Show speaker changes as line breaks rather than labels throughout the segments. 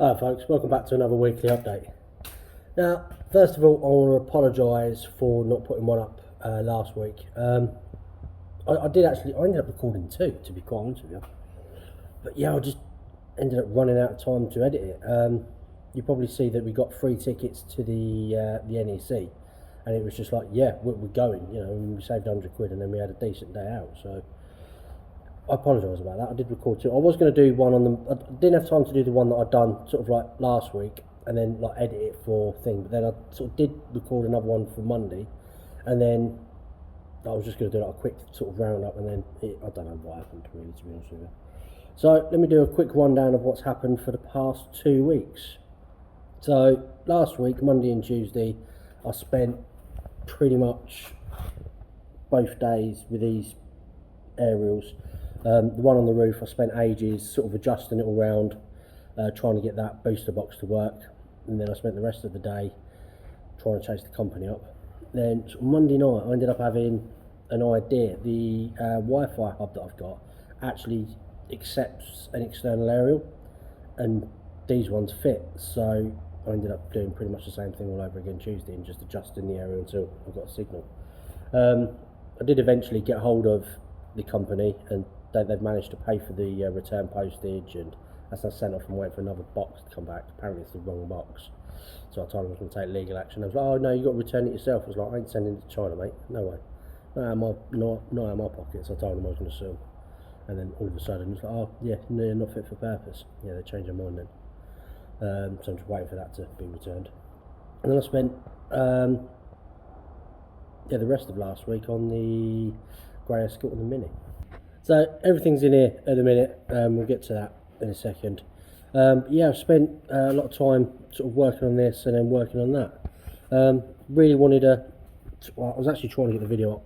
Hi folks, welcome back to another weekly update. Now, first of all, I want to apologise for not putting one up last week. I ended up recording two, to be quite honest with you. But yeah, I just ended up running out of time to edit it. You probably see that we got free tickets to the NEC, and it was just like, yeah, we're going, you know, and we saved £100 and then we had a decent day out, so I apologise about that. I did record two. I was going to do one on them. I didn't have time to do the one that I'd done sort of like last week and then like edit it for thing. But then I sort of did record another one for Monday, and then I was just going to do like a quick sort of roundup, and then I don't know what happened really, to be honest with you. So let me do a quick rundown of what's happened for the past 2 weeks. So last week, Monday and Tuesday, I spent pretty much both days with these aerials. The one on the roof, I spent ages sort of adjusting it all round, trying to get that booster box to work, and then I spent the rest of the day trying to chase the company up. Then sort of Monday night, I ended up having an idea. The Wi-Fi hub that I've got actually accepts an external aerial, and these ones fit, so I ended up doing pretty much the same thing all over again Tuesday and just adjusting the aerial until I got a signal. I did eventually get hold of the company, and they've managed to pay for the return postage, and as I sent off and waiting for another box to come back. Apparently it's the wrong box, so I told them I was going to take legal action. I was like, oh no, you got to return it yourself. I was like, I ain't sending it to China, mate, no way, not out of my pockets. I told them I was going to sue them, and then all of a sudden it's like, oh yeah, no, you're not fit for purpose. Yeah, they changed their mind then. So I'm just waiting for that to be returned. And then I spent the rest of last week on the grey Escort and the Mini. So everything's in here at the minute. We'll get to that in a second. Yeah, I've spent a lot of time sort of working on this and then working on that. Really wanted I was actually trying to get the video up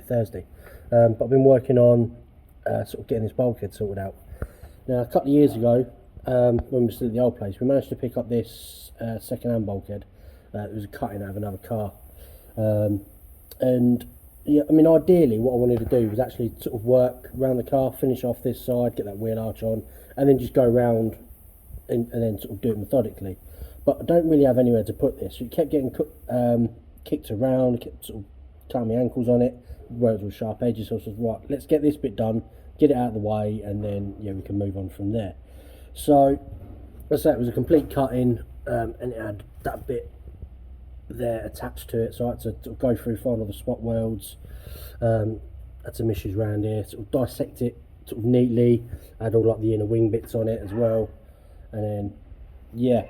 Thursday, but I've been working on sort of getting this bulkhead sorted out. Now, a couple of years ago, when we were still at the old place, we managed to pick up this second-hand bulkhead. It was a cut-in out of another car, and yeah, I mean, ideally what I wanted to do was actually sort of work around the car, finish off this side, get that wheel arch on, and then just go around and then sort of do it methodically. But I don't really have anywhere to put this. So it kept getting kicked around, kept sort of tying my ankles on it, roads with sharp edges. So I was right, let's get this bit done, get it out of the way, and then yeah, we can move on from there. So as I say, it was a complete cut-in, and it had that bit there attached to it, so I had to sort of go through, find all the spot welds, had some issues around here, sort of dissect it sort of neatly, had all like the inner wing bits on it as well, and then yeah,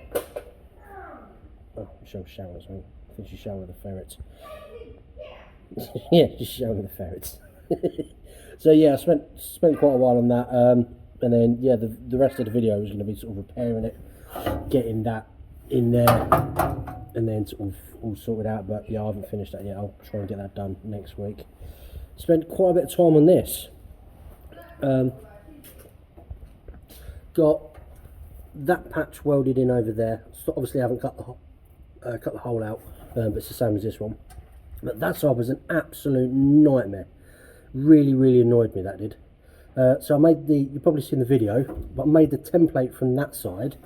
oh, Michelle's showering as well. I think she's showering the ferrets. Yeah, she's showering the ferrets. So yeah, I spent quite a while on that, and then yeah, the rest of the video was going to be sort of repairing it, getting that in there, and then sort of all sorted out. But yeah, I haven't finished that yet. I'll try and get that done next week. Spent quite a bit of time on this. Got that patch welded in over there. So obviously I haven't cut the hole out, but it's the same as this one. But that side was an absolute nightmare. Really annoyed me, that did. So I made you've probably seen the video, but I made the template from that side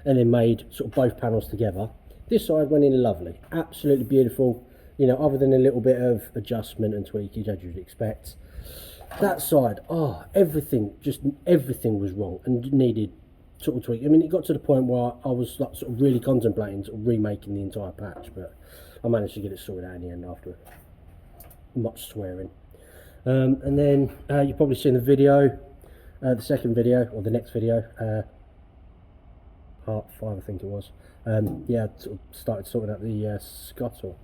and then made sort of both panels together. This side went in lovely, absolutely beautiful, you know, other than a little bit of adjustment and tweakage as you'd expect. That side, oh, everything was wrong and needed sort of tweak. I mean, it got to the point where I was like sort of really contemplating sort of remaking the entire patch, but I managed to get it sorted out in the end after much swearing. And then you've probably seen the video, the second video, or the next video, part 5 I think it was. Yeah, sort of started sorting out the scuttle.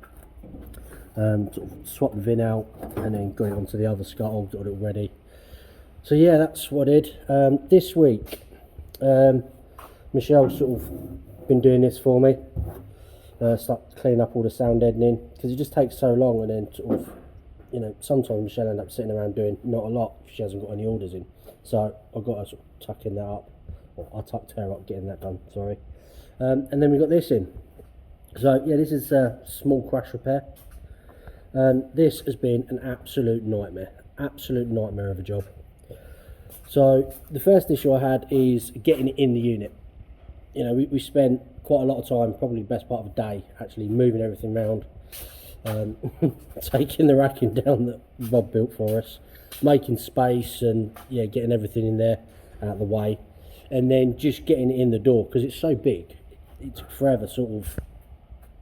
Sort of swapped the VIN out and then got it onto the other scuttle, got it ready. So yeah, that's what I did. This week, Michelle's sort of been doing this for me. Start cleaning up all the sound deadening, because it just takes so long, and then sort of, you know, sometimes Michelle ends up sitting around doing not a lot if she hasn't got any orders in. So I've got to sort of tuck in that up, or I tucked her up getting that done, sorry. And then we got this in. So yeah, this is a small crash repair, and this has been an absolute nightmare of a job. So the first issue I had is getting it in the unit. you know, we spent quite a lot of time, probably the best part of a day, actually moving everything around, taking the racking down that Rob built for us, making space, and yeah, getting everything in there out of the way, and then just getting it in the door because it's so big. It took forever, sort of,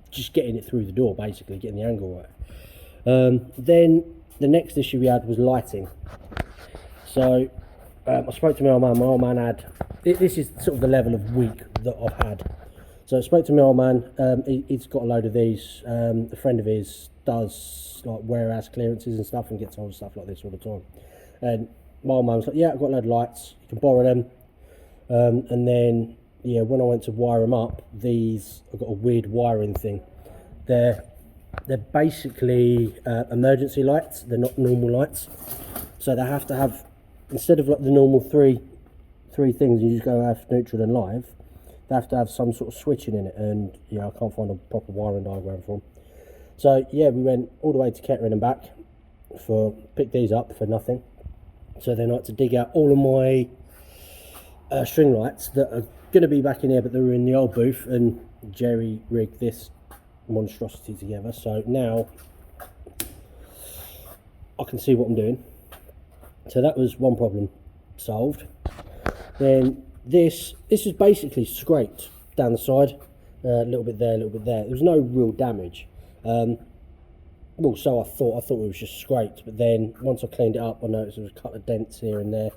just getting it through the door, basically getting the angle right. Then the next issue we had was lighting. So I spoke to my old man. My old man had, this is sort of the level of week that I've had. So I spoke to my old man. He's got a load of these. A friend of his does like warehouse clearances and stuff and gets hold of stuff like this all the time. And my old man was like, yeah, I've got a load of lights, you can borrow them. And then yeah, when I went to wire them up, these, I've got a weird wiring thing. They're basically emergency lights. They're not normal lights, so they have to have, instead of like the normal three things, you just go F, neutral and live, they have to have some sort of switching in it, and yeah, I can't find a proper wiring diagram for them. So yeah, we went all the way to Kettering and back picked these up for nothing. So then I had to dig out all of my string lights that are going to be back in here, but they were in the old booth, and Jerry rigged this monstrosity together. So now I can see what I'm doing. So that was one problem solved. Then this is basically scraped down the side, a little bit there, a little bit there. There was no real damage. Well, so I thought it was just scraped, but then once I cleaned it up, I noticed there was a couple of dents here and there.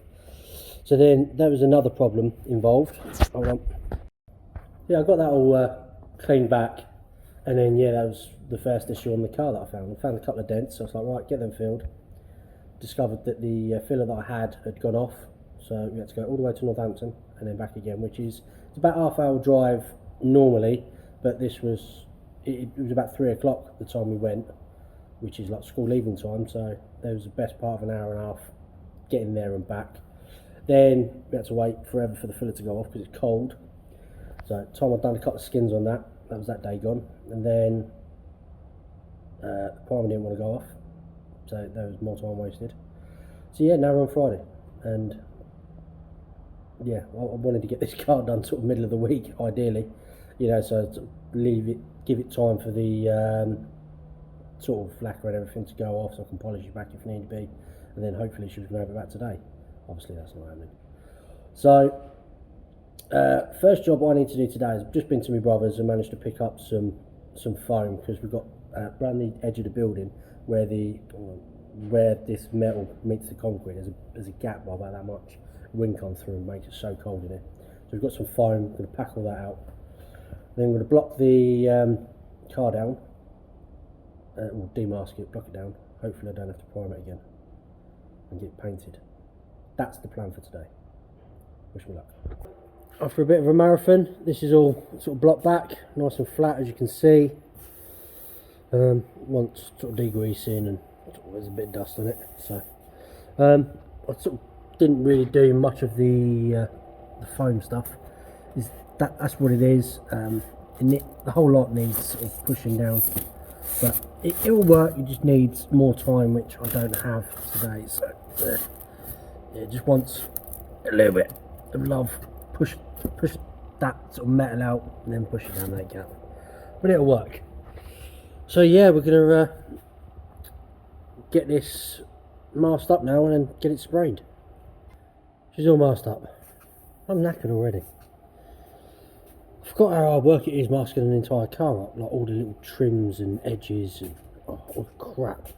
So then there was another problem involved. Hold on. Yeah, I got that all cleaned back, and then yeah, that was the first issue on the car that I found. I found a couple of dents, so I was like, right, get them filled. Discovered that the filler that I had gone off, so we had to go all the way to Northampton and then back again, which is, it's about half-hour drive normally, but this was, it was about 3 o'clock the time we went, which is like school leaving time, so there was the best part of an hour and a half getting there and back. Then we had to wait forever for the filler to go off because it's cold. So time I'd done a couple of skins on that was that day gone. And then the primer didn't want to go off, so there was more time wasted. So yeah, now we're on Friday, and yeah, I wanted to get this car done sort of middle of the week, ideally, you know, so to give it time for the sort of lacquer and everything to go off, so I can polish it back if need be, and then hopefully she was going to have it back today. Obviously that's not happening. So first job I need to do today is I've just been to my brother's and managed to pick up some foam, because we've got around the edge of the building where this metal meets the concrete, there's a gap by about that much. Wind comes through and makes it so cold in here. So we've got some foam, I'm going to pack all that out. Then we're going to block the car down, or demask it, block it down. Hopefully I don't have to prime it again and get it painted. That's the plan for today. Wish me luck. After a bit of a marathon, this is all sort of blocked back, nice and flat as you can see. Once sort of degreasing, and there's a bit of dust on it. So I sort of didn't really do much of the foam stuff. That's what it is. The whole lot needs sort of pushing down, but it will work. It just needs more time, which I don't have today. So yeah, just wants a little bit of love. Push that sort of metal out and then push it down that gap, but it'll work. So yeah, we're gonna get this masked up now and then get it sprayed. She's all masked up. I'm knackered already. I forgot how hard work it is masking an entire car up, like all the little trims and edges and all the crap.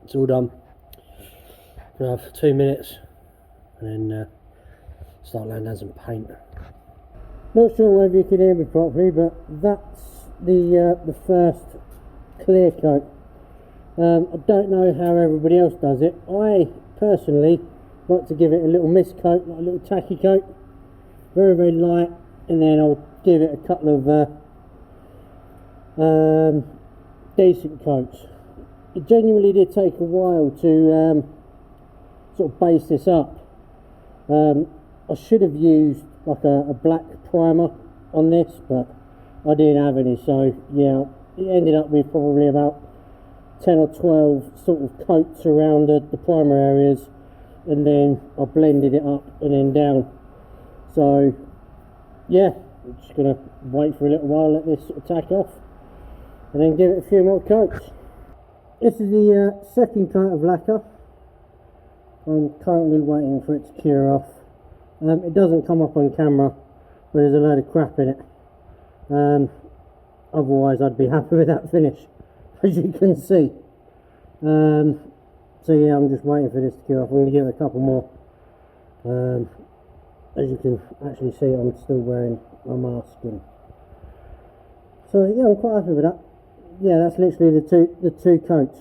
It's all done. Gonna have 2 minutes and then start laying down some paint. Not sure whether you can hear me properly, but that's the first clear coat. I don't know how everybody else does it. I personally like to give it a little mist coat, like a little tacky coat, very very light, and then I'll give it a couple of decent coats. It genuinely did take a while to sort of base this up. I should have used like a black primer on this, but I didn't have any, so yeah, it ended up with probably about 10 or 12 sort of coats around the primer areas, and then I blended it up and then down. So yeah, I'm just gonna wait for a little while, let this sort of tack off, and then give it a few more coats. This is the second coat of lacquer. I'm currently waiting for it to cure off. It doesn't come up on camera, but there's a load of crap in it. Otherwise I'd be happy with that finish, as you can see. So yeah, I'm just waiting for this to cure off. I'm going to give it a couple more. As you can actually see, I'm still wearing my mask, and so yeah, I'm quite happy with that. Yeah, that's literally the two coats,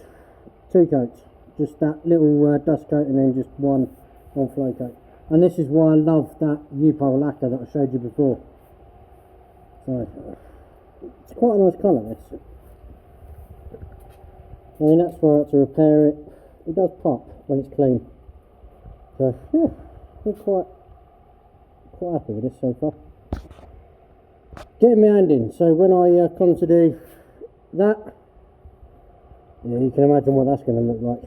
just that little dust coat and then just one flow coat. And this is why I love that U-pole lacquer that I showed you before. So it's quite a nice colour, this. I mean, that's why I had to repair it. It does pop when it's clean. So yeah, I'm quite happy with this so far. Getting my hand in, so when I come to do that, yeah, you can imagine what that's going to look like.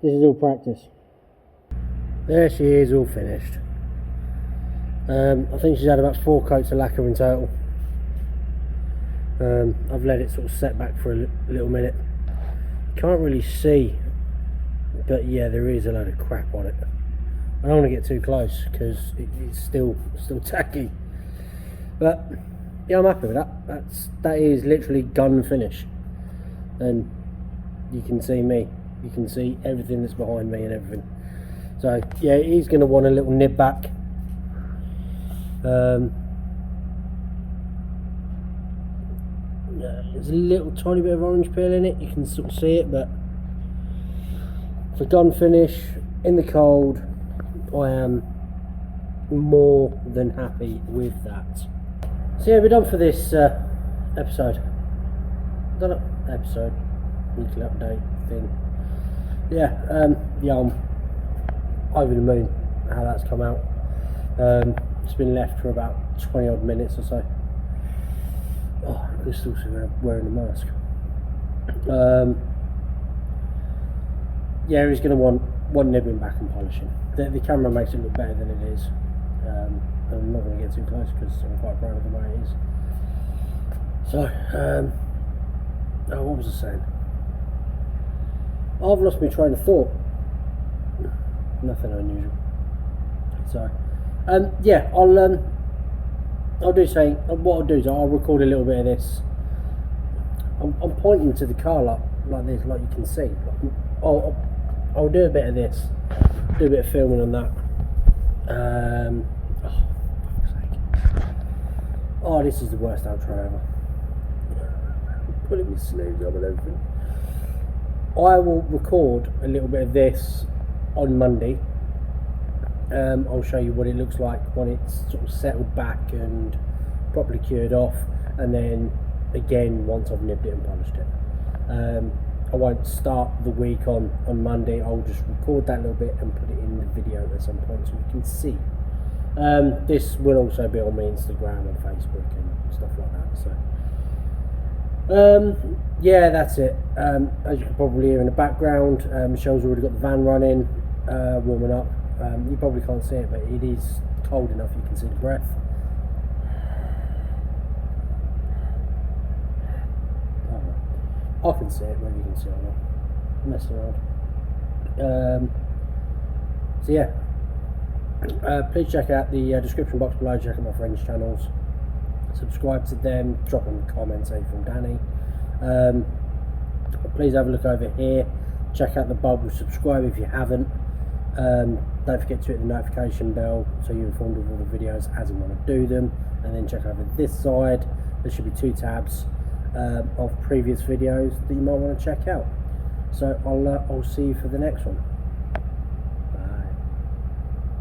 This is all practice. There she is, all finished. I think she's had about 4 coats of lacquer in total. I've let it sort of set back for a little minute. Can't really see, but yeah, there is a load of crap on it. I don't want to get too close because it's still tacky. But yeah, I'm happy with that. That is literally gun finish, and you can see me. You can see everything that's behind me and everything. So yeah, he's going to want a little nib back. There's a little tiny bit of orange peel in it. You can sort of see it, but for gun finish in the cold, I am more than happy with that. So yeah, we're done for this episode. Weekly update thing. Yeah, I'm over the moon how that's come out. It's been left for about 20 odd minutes or so. Oh, I'm still wearing a mask. Yeah, he's going to want nibbling back and polishing. The camera makes it look better than it is. And I'm not going to get too close because I'm quite proud of the way it is. So, what was I saying? I've lost my train of thought. Nothing unusual. So, yeah, I'll do something. What I'll do is I'll record a little bit of this. I'm pointing to the car like this, like you can see. I'll do a bit of this, do a bit of filming on that. Oh, for fuck's sake. Oh, this is the worst outro ever. I'm pulling my sleeves up and everything. I will record a little bit of this on Monday. I'll show you what it looks like when it's sort of settled back and properly cured off, and then again once I've nibbed it and polished it. I won't start the week on Monday. I'll just record that little bit and put it in the video at some point so you can see. This will also be on my Instagram and Facebook and stuff like that. So yeah, that's it. As you can probably hear in the background, Michelle's already got the van running, warming up. You probably can't see it, but it is cold enough you can see the breath. I can see it, maybe you can see it or not. I'm messing around. So yeah, please check out the description box below, check out my friends' channels, subscribe to them, drop them comments, say from Danny. Please have a look over here, check out the bubble, subscribe if you haven't. Don't forget to hit the notification bell so you're informed of all the videos as and when I do them, and then check over this side. There should be 2 tabs of previous videos that you might want to check out. So I'll see you for the next one.